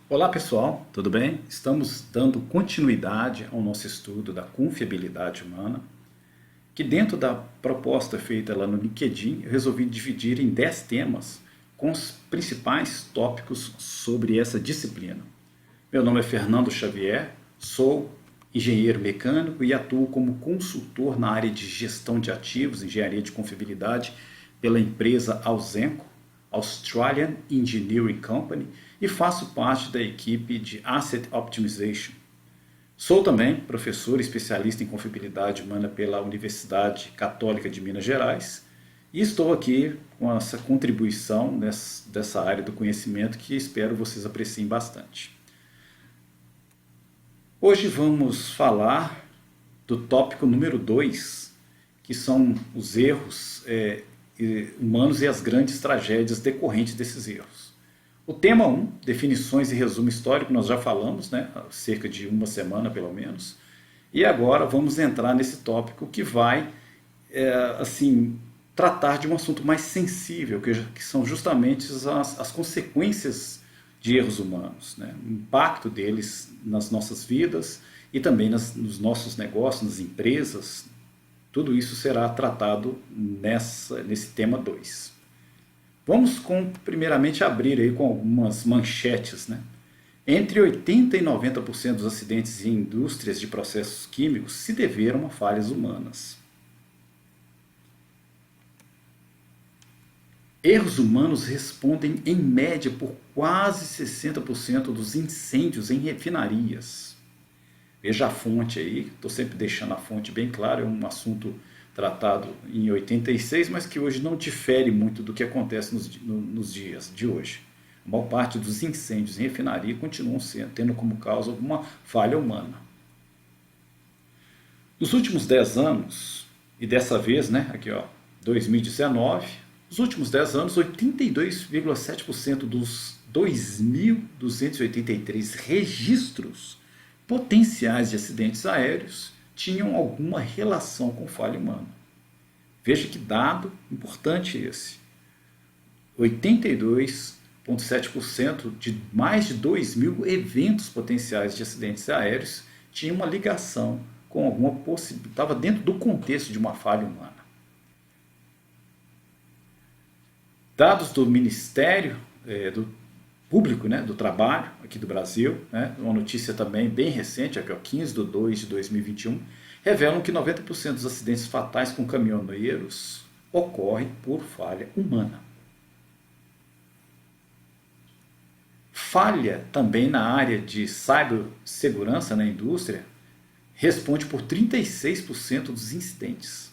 Olá pessoal, tudo bem? Estamos dando continuidade ao nosso estudo da confiabilidade humana, que dentro da proposta feita lá no LinkedIn, eu resolvi dividir em 10 temas com os principais tópicos sobre essa disciplina. Meu nome é Fernando Xavier, sou engenheiro mecânico e atuo como consultor na área de gestão de ativos, engenharia de confiabilidade, pela empresa Ausenco, Australian Engineering Company, e faço parte da equipe de Asset Optimization. Sou também professor especialista em confiabilidade humana pela Universidade Católica de Minas Gerais e estou aqui com essa contribuição dessa área do conhecimento que espero vocês apreciem bastante. Hoje vamos falar do tópico número 2, que são os erros humanos e as grandes tragédias decorrentes desses erros. O tema 1, definições e resumo histórico, nós já falamos, né, há cerca de uma semana pelo menos, e agora vamos entrar nesse tópico que vai tratar de um assunto mais sensível, que são justamente as consequências de erros humanos, né? O impacto deles nas nossas vidas e também nos nossos negócios, nas empresas. Tudo isso será tratado nesse tema 2. Vamos primeiramente abrir aí com algumas manchetes, né? Entre 80% e 90% dos acidentes em indústrias de processos químicos se deveram a falhas humanas. Erros humanos respondem em média por quase 60% dos incêndios em refinarias. Veja a fonte aí, estou sempre deixando a fonte bem clara, é um assunto tratado em 86, mas que hoje não difere muito do que acontece nos dias de hoje. A maior parte dos incêndios em refinaria continuam tendo como causa alguma falha humana. Nos últimos 10 anos, e dessa vez, né, aqui ó, 2019, nos últimos 10 anos, 82,7% dos 2.283 registros potenciais de acidentes aéreos tinham alguma relação com falha humana. Veja que dado importante esse. 82,7% de mais de 2.000 eventos potenciais de acidentes aéreos tinham uma ligação com alguma possibilidade, estava dentro do contexto de uma falha humana. Dados do Ministério do Público, né, do Trabalho, aqui do Brasil, né, uma notícia também bem recente, aqui, ó, 15/2/2021, revelam que 90% dos acidentes fatais com caminhoneiros ocorrem por falha humana. Falha também na área de cibersegurança na indústria responde por 36% dos incidentes.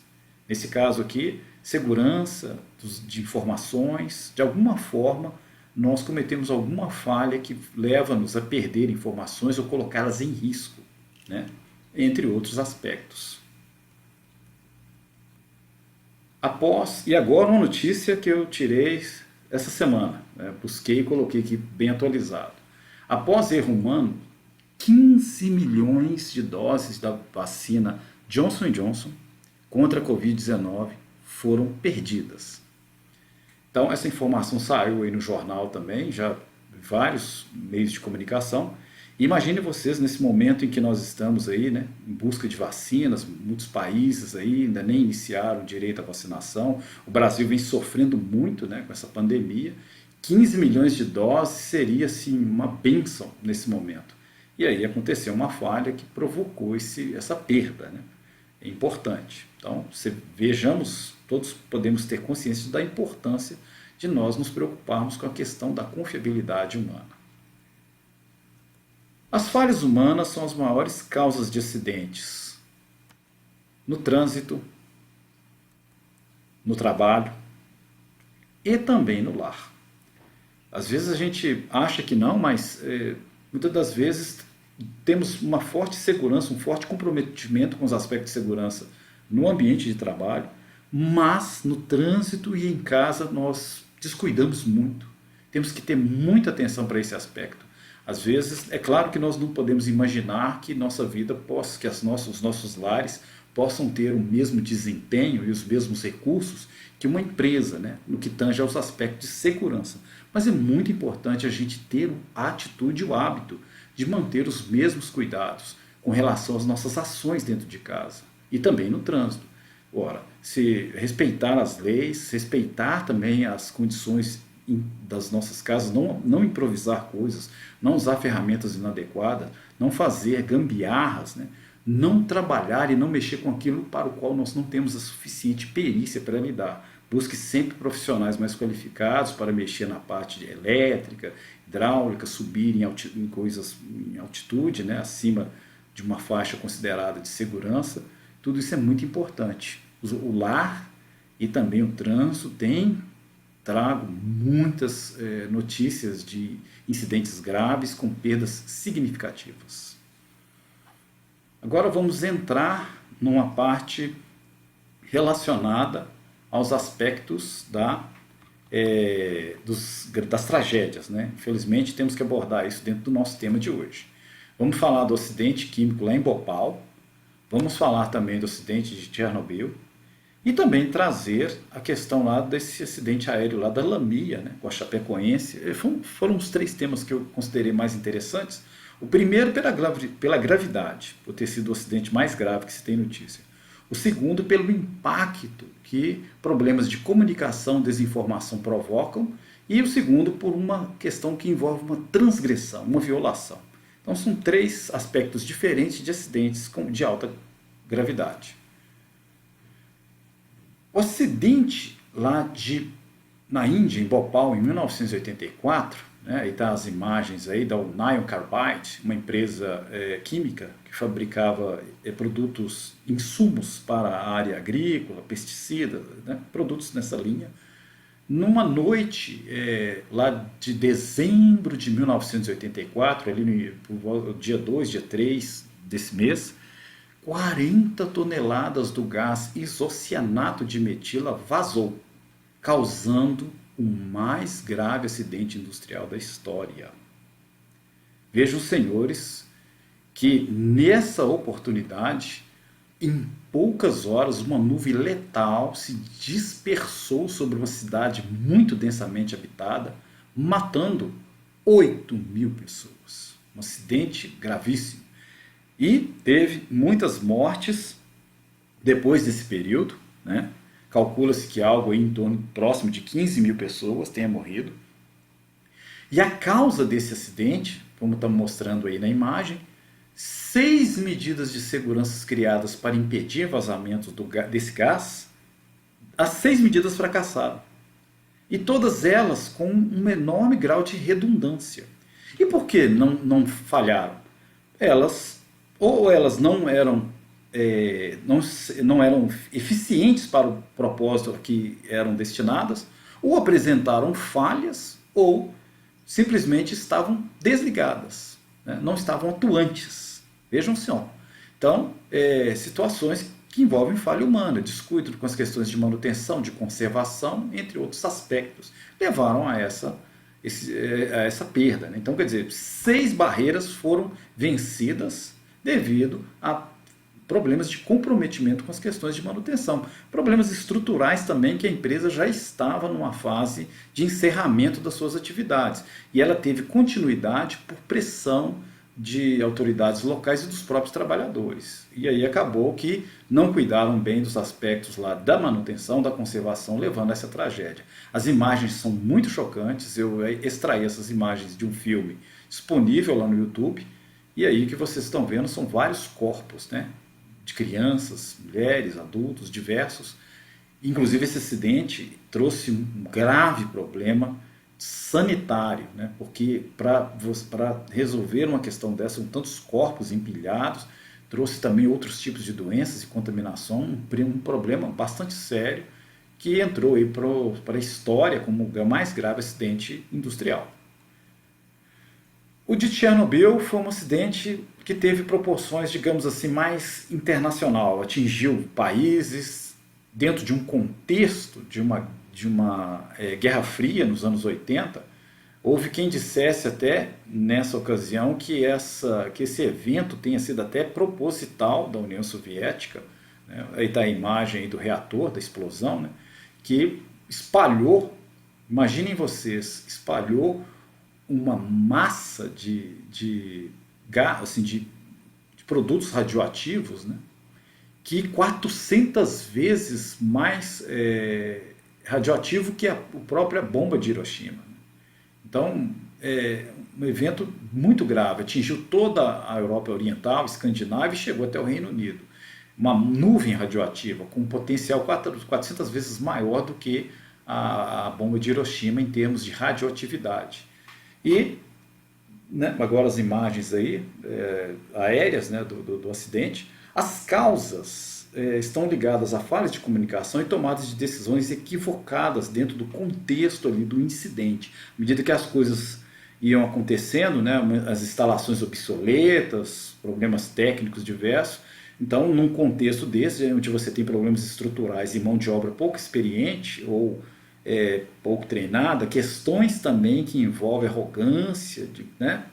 Nesse caso aqui, segurança de informações, de alguma forma, nós cometemos alguma falha que leva-nos a perder informações ou colocá-las em risco, né? Entre outros aspectos. E agora uma notícia que eu tirei essa semana, né? Busquei e coloquei aqui bem atualizado. Após erro humano, 15 milhões de doses da vacina Johnson & Johnson contra a Covid-19 foram perdidas. Então essa informação saiu aí no jornal também, já vários meios de comunicação. Imagine vocês nesse momento em que nós estamos aí, né, em busca de vacinas, muitos países aí ainda nem iniciaram direito à vacinação. O Brasil vem sofrendo muito, né, com essa pandemia. 15 milhões de doses seria assim uma bênção nesse momento. E aí aconteceu uma falha que provocou essa perda, né? É importante. Então, vejamos, todos podemos ter consciência da importância de nós nos preocuparmos com a questão da confiabilidade humana. As falhas humanas são as maiores causas de acidentes no trânsito, no trabalho e também no lar. Às vezes a gente acha que não, mas muitas das vezes temos uma forte segurança, um forte comprometimento com os aspectos de segurança no ambiente de trabalho, mas no trânsito e em casa nós descuidamos muito. Temos que ter muita atenção para esse aspecto. Às vezes, é claro que nós não podemos imaginar que nossa vida possa, que os nossos lares possam ter o mesmo desempenho e os mesmos recursos que uma empresa, né, no que tange aos aspectos de segurança. Mas é muito importante a gente ter a atitude e o hábito de manter os mesmos cuidados com relação às nossas ações dentro de casa e também no trânsito. Ora, se respeitar as leis, respeitar também as condições das nossas casas, não improvisar coisas, não usar ferramentas inadequadas, não fazer gambiarras, né? Não trabalhar e não mexer com aquilo para o qual nós não temos a suficiente perícia para lidar. Busque sempre profissionais mais qualificados para mexer na parte de elétrica, hidráulica, subir em coisas em altitude, né? Acima de uma faixa considerada de segurança. Tudo isso é muito importante. O lar e também o trânsito trago muitas notícias de incidentes graves com perdas significativas. Agora vamos entrar numa parte relacionada aos aspectos das tragédias, né? Infelizmente temos que abordar isso dentro do nosso tema de hoje. Vamos falar do acidente químico lá em Bhopal, vamos falar também do acidente de Chernobyl, e também trazer a questão lá desse acidente aéreo lá da Lamia, né, com a Chapecoense. Foram os 3 temas que eu considerei mais interessantes. O primeiro pela gravidade, por ter sido o acidente mais grave que se tem notícia. O segundo pelo impacto que problemas de comunicação, desinformação provocam. E o segundo por uma questão que envolve uma transgressão, uma violação. Então são 3 aspectos diferentes de acidentes de alta gravidade. O acidente lá na Índia, em Bhopal, em 1984, né, aí está as imagens aí da Union Carbide, uma empresa química que fabricava produtos, insumos para a área agrícola, pesticidas, né, produtos nessa linha. Numa noite lá de dezembro de 1984, ali no dia 2, dia 3 desse mês, 40 toneladas do gás isocianato de metila vazou, causando o mais grave acidente industrial da história. Vejam, senhores, que nessa oportunidade, em poucas horas, uma nuvem letal se dispersou sobre uma cidade muito densamente habitada, matando 8.000 pessoas. Um acidente gravíssimo. E teve muitas mortes depois desse período, né? Calcula-se que algo aí em torno próximo de 15.000 pessoas tenha morrido. E a causa desse acidente, como estamos mostrando aí na imagem, 6 medidas de segurança criadas para impedir vazamento desse gás, as 6 medidas fracassaram. E todas elas com um enorme grau de redundância. E por que não falharam? Elas não eram eficientes para o propósito a que eram destinadas, ou apresentaram falhas, ou simplesmente estavam desligadas, né? Não estavam atuantes. Vejam só. Então, situações que envolvem falha humana, descuido com as questões de manutenção, de conservação, entre outros aspectos, levaram a essa perda, né? Então, quer dizer, 6 barreiras foram vencidas devido a problemas de comprometimento com as questões de manutenção. Problemas estruturais também, que a empresa já estava numa fase de encerramento das suas atividades. E ela teve continuidade por pressão de autoridades locais e dos próprios trabalhadores. E aí acabou que não cuidaram bem dos aspectos lá da manutenção, da conservação, levando a essa tragédia. As imagens são muito chocantes. Eu extraí essas imagens de um filme disponível lá no YouTube. E aí o que vocês estão vendo são vários corpos, né, de crianças, mulheres, adultos, diversos. Inclusive esse acidente trouxe um grave problema sanitário, né, porque para resolver uma questão dessa, com tantos corpos empilhados, trouxe também outros tipos de doenças e contaminação, um problema bastante sério que entrou aí para a história como o mais grave acidente industrial. O de Chernobyl foi um acidente que teve proporções, digamos assim, mais internacional. Atingiu países dentro de um contexto de uma Guerra Fria nos anos 80. Houve quem dissesse até nessa ocasião que esse evento tenha sido até proposital da União Soviética, né? Aí está a imagem aí do reator, da explosão, né? Que espalhou Imaginem vocês, espalhou uma massa assim, de produtos radioativos, né, que 400 vezes mais radioativo que a própria bomba de Hiroshima. Então, é um evento muito grave, atingiu toda a Europa Oriental, Escandinávia e chegou até o Reino Unido. Uma nuvem radioativa com um potencial 400 vezes maior do que a bomba de Hiroshima em termos de radioatividade. E, né, agora as imagens aí, aéreas, né, do acidente, as causas estão ligadas a falhas de comunicação e tomadas de decisões equivocadas dentro do contexto ali do incidente. À medida que as coisas iam acontecendo, né, as instalações obsoletas, problemas técnicos diversos, então num contexto desse, onde você tem problemas estruturais e mão de obra pouco experiente ou pouco treinada, questões também que envolvem arrogância, né,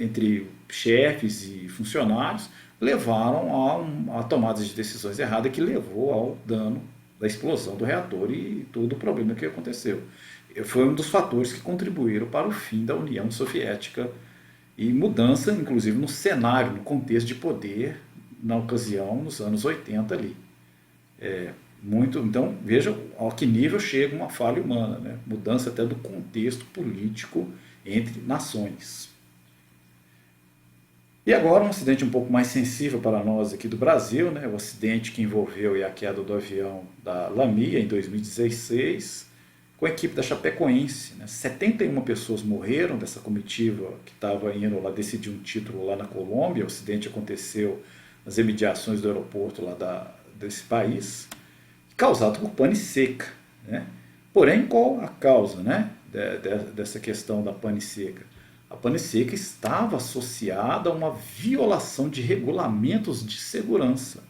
entre chefes e funcionários, levaram a tomadas de decisões erradas que levou ao dano da explosão do reator e todo o problema que aconteceu. Foi um dos fatores que contribuíram para o fim da União Soviética e mudança, inclusive, no cenário, no contexto de poder, na ocasião, nos anos 80 ali. Então, veja a que nível chega uma falha humana, né? Mudança até do contexto político entre nações. E agora um acidente um pouco mais sensível para nós aqui do Brasil, né? O acidente que envolveu a queda do avião da Lamia em 2016, com a equipe da Chapecoense, né? 71 pessoas morreram dessa comitiva que estava indo lá decidir um título lá na Colômbia. O acidente aconteceu nas imediações do aeroporto lá desse país, causado por pane seca, né? Porém, qual a causa, né, dessa questão da pane seca? A pane seca estava associada a uma violação de regulamentos de segurança,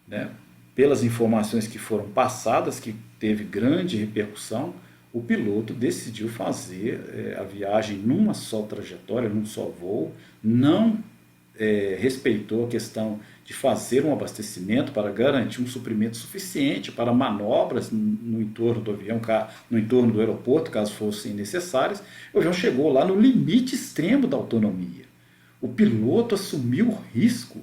né? Pelas informações que foram passadas, que teve grande repercussão, o piloto decidiu fazer a viagem numa só trajetória, num só voo, não respeitou a questão de fazer um abastecimento para garantir um suprimento suficiente para manobras no entorno do avião, no entorno do aeroporto, caso fossem necessárias. O avião chegou lá no limite extremo da autonomia. O piloto assumiu o risco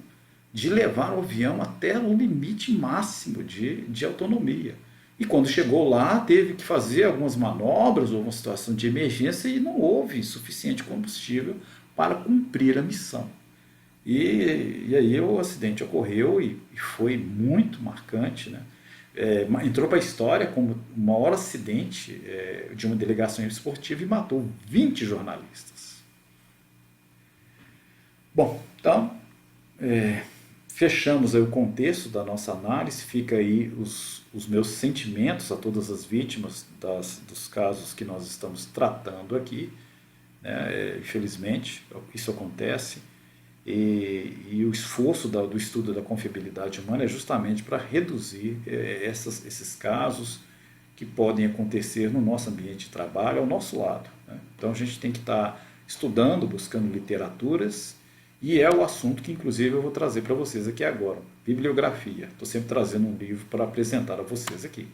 de levar o avião até o limite máximo de autonomia. E quando chegou lá, teve que fazer algumas manobras ou uma situação de emergência e não houve suficiente combustível para cumprir a missão. E aí o acidente ocorreu e foi muito marcante, né? Entrou para a história como o maior acidente de uma delegação esportiva e matou 20 jornalistas. Bom, então, fechamos aí o contexto da nossa análise, fica aí os meus sentimentos a todas as vítimas dos casos que nós estamos tratando aqui, né? Infelizmente, isso acontece. E o esforço do estudo da confiabilidade humana é justamente para reduzir esses casos que podem acontecer no nosso ambiente de trabalho, ao nosso lado, né? Então a gente tem que estar estudando, buscando literaturas, e é o assunto que inclusive eu vou trazer para vocês aqui agora, bibliografia. Estou sempre trazendo um livro para apresentar a vocês aqui.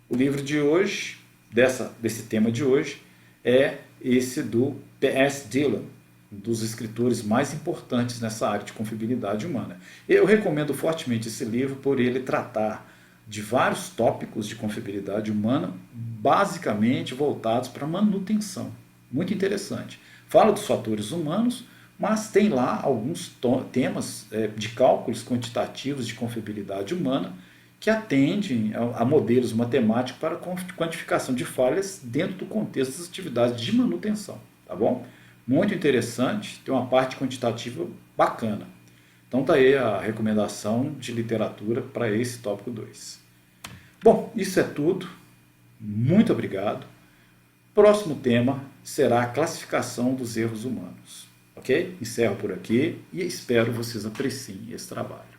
O livro de hoje, desse tema de hoje, é esse do P.S. Dillon, um dos escritores mais importantes nessa área de confiabilidade humana. Eu recomendo fortemente esse livro por ele tratar de vários tópicos de confiabilidade humana, basicamente voltados para manutenção. Muito interessante. Fala dos fatores humanos, mas tem lá alguns temas de cálculos quantitativos de confiabilidade humana que atendem a modelos matemáticos para quantificação de falhas dentro do contexto das atividades de manutenção. Tá bom? Muito interessante, tem uma parte quantitativa bacana. Então tá aí a recomendação de literatura para esse tópico 2. Bom, isso é tudo. Muito obrigado. Próximo tema será a classificação dos erros humanos. Ok? Encerro por aqui e espero vocês apreciem esse trabalho.